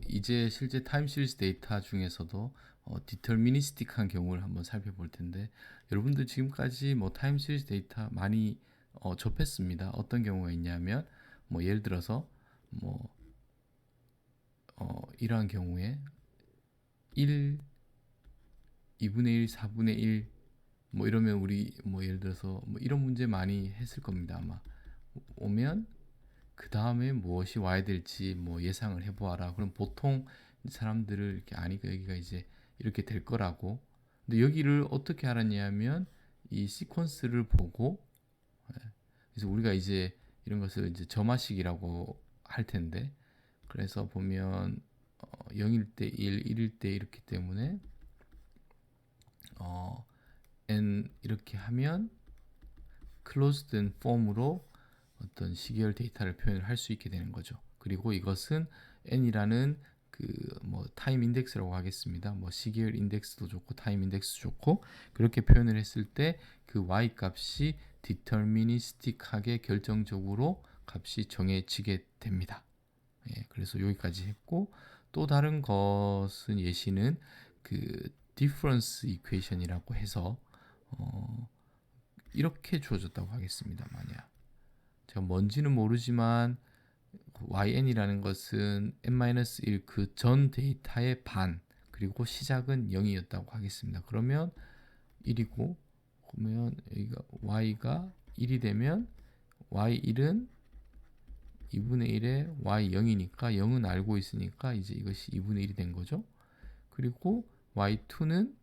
이제 실제 타임 시리즈 데이터 중에서도 디터미니스틱한 경우를 한번 살펴볼 텐데, 여러분들 지금까지 뭐 타임 시리즈 데이터 많이 접했습니다. 어떤 경우가 있냐면 뭐 예를 들어서 뭐 이러한 경우에 1, 2분의 1, 4분의 1 뭐 이러면 우리 뭐 예를 들어서 뭐 이런 문제 많이 했을 겁니다. 아마 오면 그 다음에 무엇이 와야 될지 뭐 예상을 해보아라. 그럼 보통 사람들을 이렇게 아니 여기가 이제 이렇게 될 거라고. 근데 여기를 어떻게 알았냐면 이 시퀀스를 보고, 그래서 우리가 이제 이런 것을 이제 점화식이라고 할 텐데, 그래서 보면 0일 때 1, 1일 때 이렇기 때문에 n 이렇게 하면 closed된 폼으로 어떤 시계열 데이터를 표현을 할 수 있게 되는 거죠. 그리고 이것은 n이라는 그 뭐 타임 인덱스라고 하겠습니다. 뭐 시계열 인덱스도 좋고 타임 인덱스 좋고, 그렇게 표현을 했을 때 그 y 값이 디터미니스틱하게 결정적으로 값이 정해지게 됩니다. 예, 그래서 여기까지 했고, 또 다른 것은 예시는 그 디퍼런스 이퀘이션이라고 해서 이렇게 주어졌다고 하겠습니다. 만약 제가 뭔지는 모르지만yn이라는 것은 n-1 그 전 데이터의 반, 그리고 시작은 0이었다고 하겠습니다. 그러면 1이고, 그러면 여기가 y가 1이 되면 y1은 2분의 1에 y0이니까 0은 알고 있으니까 이제 이것이 2분의 1이 된 거죠. 그리고 y2는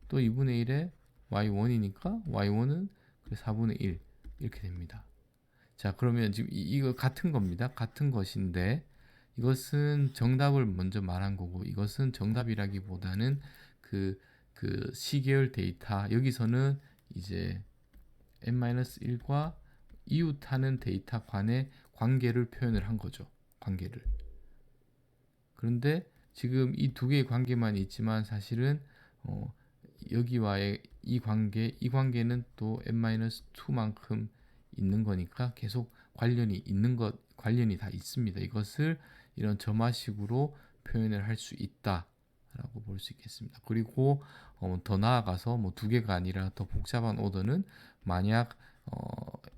또 2분의 1에 y1이니까 y1은 4분의 1 이렇게 됩니다. 자, 그러면 지금 이거 같은 겁니다. 같은 것인데 이것은 정답을 먼저 말한 거고, 이것은 정답이라기보다는 그 시계열 데이터, 여기서는 이제 n-1과 이웃하는 데이터 간의 관계를 표현을 한 거죠. 관계를. 그런데 지금 이 두 개의 관계만 있지만 사실은 여기와의 이 관계는 또 n-2만큼 있는 거니까 계속 관련이 다 있습니다. 이것을 이런 점화식으로 표현을 할 수 있다라고 볼 수 있겠습니다. 그리고 더 나아가서 뭐 두 개가 아니라 더 복잡한 오더는, 만약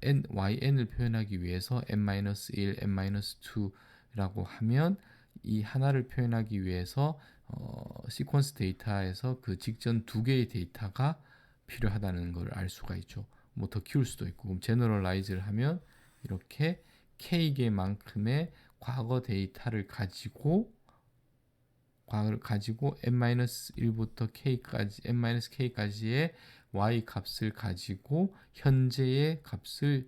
yn을 표현하기 위해서 n-1, n-2라고 하면 이 하나를 표현하기 위해서 시퀀스 데이터에서 그 직전 두 개의 데이터가 필요하다는 걸 알 수가 있죠. 뭐 더 키울 수도 있고, 그럼 제너럴라이즈를 하면 이렇게 k개만큼의 과거 데이터를 가지고 n-1부터 k까지 n-k까지의 y 값을 가지고 현재의 값을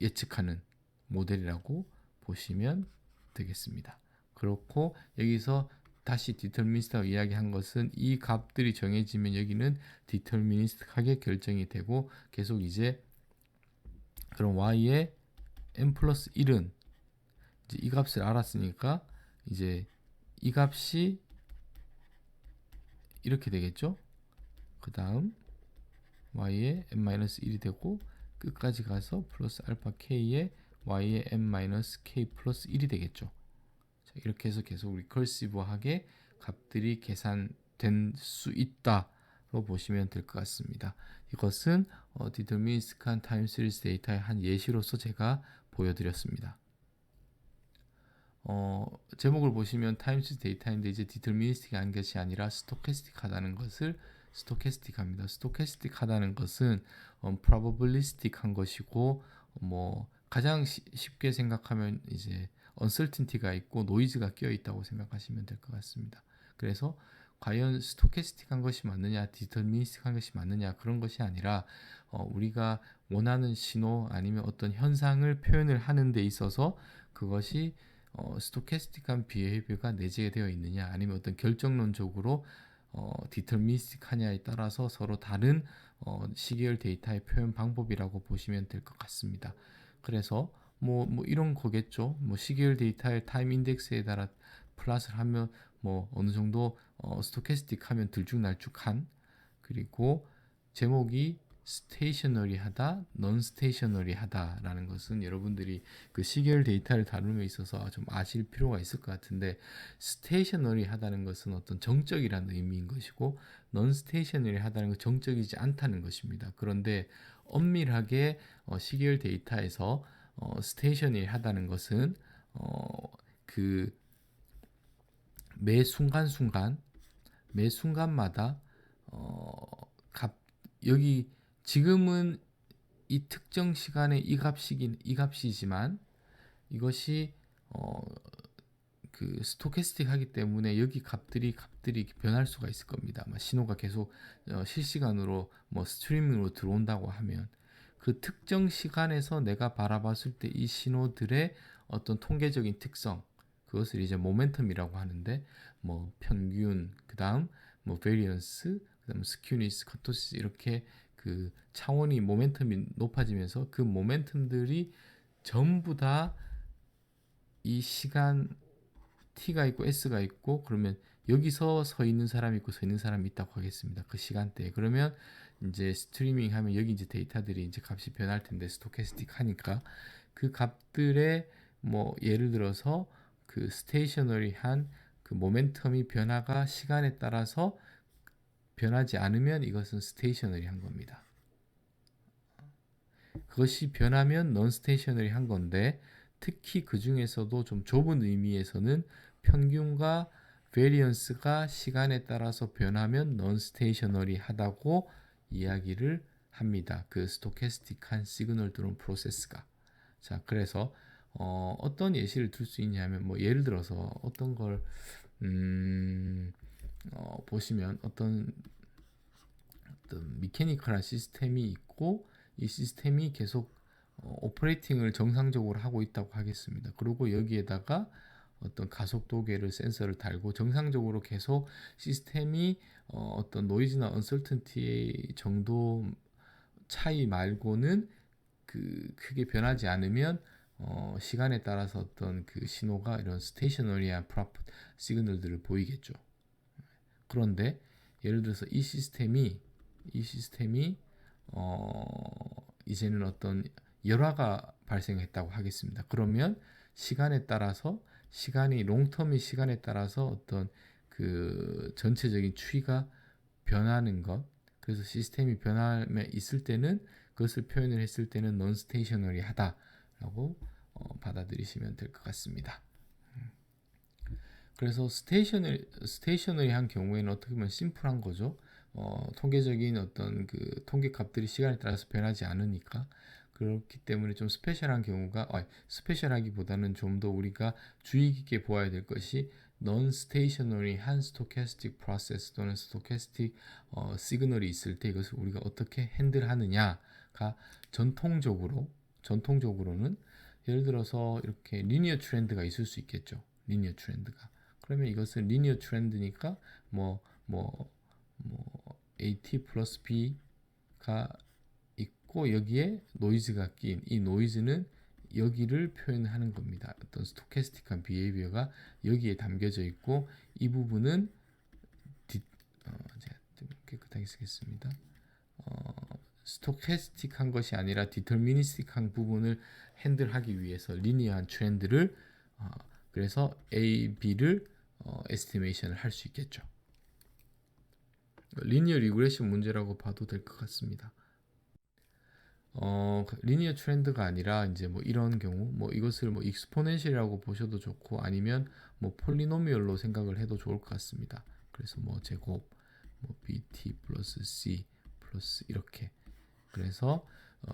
예측하는 모델이라고 보시면 되겠습니다. 그렇고 여기서 다시 디터미니스트라고 이야기한 것은 이 값들이 정해지면 여기는 디터미니스트하게 결정이 되고, 계속 이제 그럼 y의 n 플러스 1은 이제 이 값을 알았으니까 이제 이 값이 이렇게 되겠죠. 그 다음 y의 n-1이 되고, 끝까지 가서 플러스 알파 k의 y의 n-k 플러스 1이 되겠죠. 자, 이렇게 해서 계속 리커시브하게 값들이 계산된 수 있다로 보시면 될 것 같습니다. 이것은 디터미니스틱한 타임 시리즈 데이터의 한 예시로서 제가 보여드렸습니다. 제목을 보시면 타임 시리즈 데이터인데 이제 디터미니스틱한 것이 아니라 스토캐스틱하다는 것을 스토캐스틱합니다. 스토캐스틱하다는 것은 probabilistic한 것이고, 뭐 가장 쉽게 생각하면 이제 uncertainty가 있고 노이즈가 끼어 있다고 생각하시면 될 것 같습니다. 그래서 과연 스토캐스틱한 것이 맞느냐, 디터미니스틱한 것이 맞느냐, 그런 것이 아니라 우리가 원하는 신호 아니면 어떤 현상을 표현을 하는 데 있어서 그것이 스토캐스틱한 비헤이비어가 내재되어 있느냐, 아니면 어떤 결정론적으로 디터미니스틱하냐에 따라서 서로 다른 시계열 데이터의 표현 방법이라고 보시면 될 것 같습니다. 그래서 뭐 이런 거겠죠. 뭐 시계열 데이터의 타임 인덱스에 따라 플랫을 하면 뭐 어느 정도 스토캐스틱하면 들쭉날쭉한, 그리고 제목이 스테이셔너리하다, non 스테이셔너리하다라는 것은 여러분들이 그 시계열 데이터를 다룸에 있어서 좀 아실 필요가 있을 것 같은데, 스테이셔너리하다는 것은 어떤 정적이라는 의미인 것이고 non 스테이셔너리하다는 건 정적이지 않다는 것입니다. 그런데 엄밀하게 시계열 데이터에서 스테이셔너리하다는 것은 그 매 순간순간 매 순간마다 값 여기 지금은 이 특정 시간에 이 값이지만 이것이 그 스토캐스틱 하기 때문에 여기 값들이 변할 수가 있을 겁니다. 신호가 계속 실시간으로 스트리밍으로 들어온다고 하면 그 특정 시간에서 내가 바라봤을 때 이 신호들의 어떤 통계적인 특성, 그것을 이제 모멘텀이라고 하는데, 평균, 그다음 베리언스, 그다음 스큐니스, 커토시스, 이렇게 그 차원이 모멘텀이 높아지면서 그 모멘텀들이 전부 다 이 시간 T가 있고 S가 있고, 그러면 여기서 서 있는 사람이 있고 서 있는 사람이 있다고 하겠습니다. 그 시간대에. 그러면 이제 스트리밍 하면 여기 이제 데이터들이 이제 값이 변할 텐데, 스토캐스틱 하니까 그 값들의 예를 들어서 그 스테이셔너리한 그 모멘텀이 변화가 시간에 따라서 변하지 않으면 이것은 스테이셔너리한 겁니다. 그것이 변하면 non 스테이셔너리한 건데, 특히 그 중에서도 좀 좁은 의미에서는 평균과 베리언스가 시간에 따라서 변하면 non 스테이셔너리하다고 이야기를 합니다. 그 스토캐스틱한 시그널 드론 프로세스가. 자, 그래서 어떤 예시를 들 수 있냐면, 예를 들어서 어떤 걸 보시면 어떤 미케니컬한 시스템이 있고, 이 시스템이 계속 오퍼레이팅을 정상적으로 하고 있다고 하겠습니다. 그리고 여기에다가 어떤 가속도계를 센서를 달고 정상적으로 계속 시스템이 어떤 노이즈나 언설턴티 정도 차이 말고는 그 크게 변하지 않으면 시간에 따라서 어떤 그 신호가 이런 스테이셔너리한 프로프 시그널들을 보이겠죠. 그런데 예를 들어서 이 시스템이 이제는 어떤 열화가 발생했다고 하겠습니다. 그러면 시간에 따라서 롱텀의 시간에 따라서 어떤 그 전체적인 추이가 변하는 것, 그래서 시스템이 변함에 있을 때는 그것을 표현을 했을 때는 non stationary하다라고 받아들이시면 될 것 같습니다. 그래서 스테이셔너리한 경우에는 어떻게 보면 심플한 거죠. 통계적인 어떤 그 통계 값들이 시간에 따라서 변하지 않으니까. 그렇기 때문에 좀 스페셜한 경우가, 스페셜하기보다는 좀 더 우리가 주의 깊게 보아야 될 것이 non stationary한 stochastic process 또는 stochastic 시그널이 있을 때 이것을 우리가 어떻게 핸들하느냐가 전통적으로는 예를 들어서 이렇게 리니어 트렌드가 있을 수 있겠죠. 리니어 트렌드가. 그러면 이것은 리니어 트렌드니까 AT 플러스 B가 있고 여기에 노이즈가 낀 이 노이즈는 여기를 표현하는 겁니다. 어떤 스토캐스틱한 비헤이비어가 여기에 담겨져 있고, 이 부분은 제가 좀 깨끗하게 쓰겠습니다. 스토캐스틱한 것이 아니라 디터미니스틱한 부분을 핸들하기 위해서 리니어한 트렌드를 그래서 A, B를 에스티메이션을 할 수 있겠죠. 리니어 리그레션 문제라고 봐도 될 것 같습니다. 리니어 트렌드가 아니라 이제 이런 경우 이것을 익스포넨셜이라고 보셔도 좋고, 아니면 폴리노미얼로 생각을 해도 좋을 것 같습니다. 그래서 제곱 BT 플러스 C 플러스 이렇게. 그래서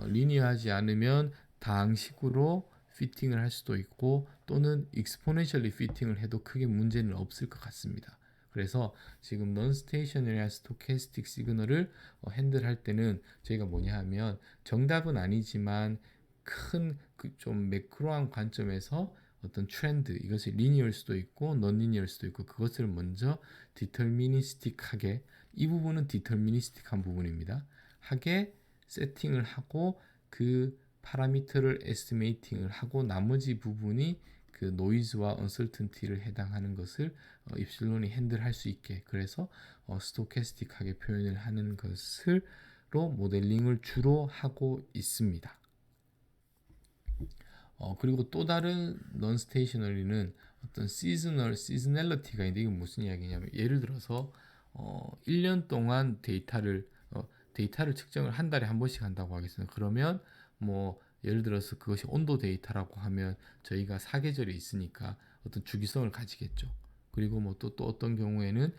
리니어하지 않으면 다항식으로 피팅을 할 수도 있고, 또는 익스포넨셜리 피팅을 해도 크게 문제는 없을 것 같습니다. 그래서 지금 non-stationary stochastic 시그널을 핸들할 때는 저희가 뭐냐 하면, 정답은 아니지만 큰 좀 매크로한 관점에서 어떤 트렌드, 이것이 리니어일 수도 있고 non-linear일 수도 있고, 그것을 먼저 디터미니스틱하게, 이 부분은 디터미니스틱한 부분입니다, 하게 세팅을 하고 그 파라미터를 에스티메이팅을 하고, 나머지 부분이 그 노이즈와 언설턴티를 해당하는 것을 입실론이 핸들할 수 있게, 그래서 스토캐스틱하게 표현을 하는 것을 모델링을 주로 하고 있습니다. 그리고 또 다른 non-stationary는 어떤 seasonality가 있는데 이게 무슨 이야기냐면 예를 들어서 1년 동안 데이터를 측정을 한 달에 한 번씩 한다고 하겠습니다. 그러면 뭐 예를 들어서 그것이 온도 데이터라고 하면 저희가 사계절이 있으니까 어떤 주기성을 가지겠죠. 그리고 뭐 또 어떤 경우에는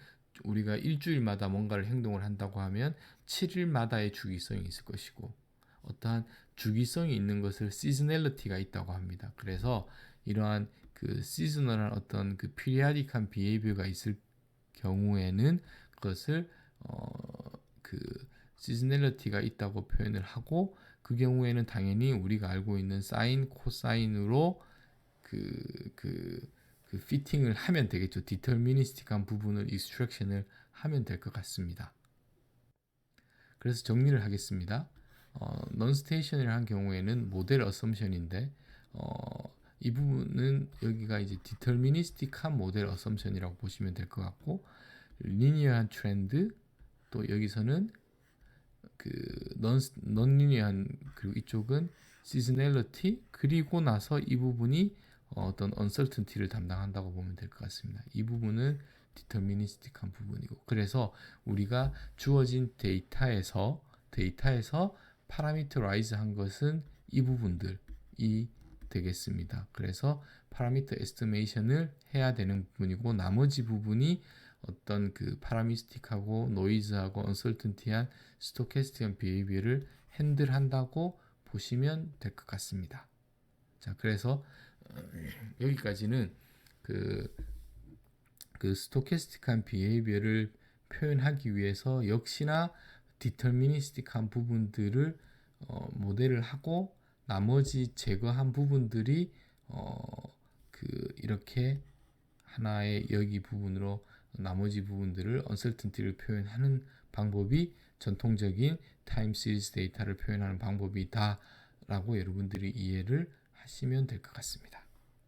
우리가 일주일마다 뭔가를 행동을 한다고 하면 7일마다의 주기성이 있을 것이고 어떠한 주기성이 있는 것을 시즈널리티가 있다고 합니다. 그래서 이러한 그 시즈널한 어떤 그 피리아딕한 비헤이비어가 있을 경우에는 그것을 그 시즈널리티가 있다고 표현을 하고 그 경우에는 당연히 우리가 알고 있는 사인, 코사인으로 그 피팅을 하면 되겠죠. 디터미니스틱한 부분을 익스트랙션을 하면 될 것 같습니다. 그래서 정리를 하겠습니다. non-stationary 경우에는 모델 어썸션인데 이 부분은 여기가 이제 디터미니스틱한 모델 어썸션이라고 보시면 될 것 같고 리니어한 트렌드 또 여기서는 그 non-linear한 그리고 이쪽은 seasonality 그리고 나서 이 부분이 어떤 uncertainty를 담당한다고 보면 될 것 같습니다. 이 부분은 디터미니스틱한 부분이고 그래서 우리가 주어진 데이터에서 파라미터라이즈 한 것은 이 부분들이 되겠습니다. 그래서 파라미터 에스티메이션을 해야 되는 부분이고 나머지 부분이 어떤 그 파라미스틱하고 노이즈하고 언설턴티한 스토캐스틱한 비헤이비어를 핸들한다고 보시면 될 것 같습니다. 자, 그래서 여기까지는 그 스토캐스틱한 비헤이비어를 표현하기 위해서 역시나 디터미니스틱한 부분들을 모델을 하고 나머지 제거한 부분들이 이렇게 하나의 여기 부분으로 나머지 부분들을 uncertainty를 표현하는 방법이 전통적인 타임 시리즈 데이터를 표현하는 방법이다라고 여러분들이 이해를 하시면 될 것 같습니다.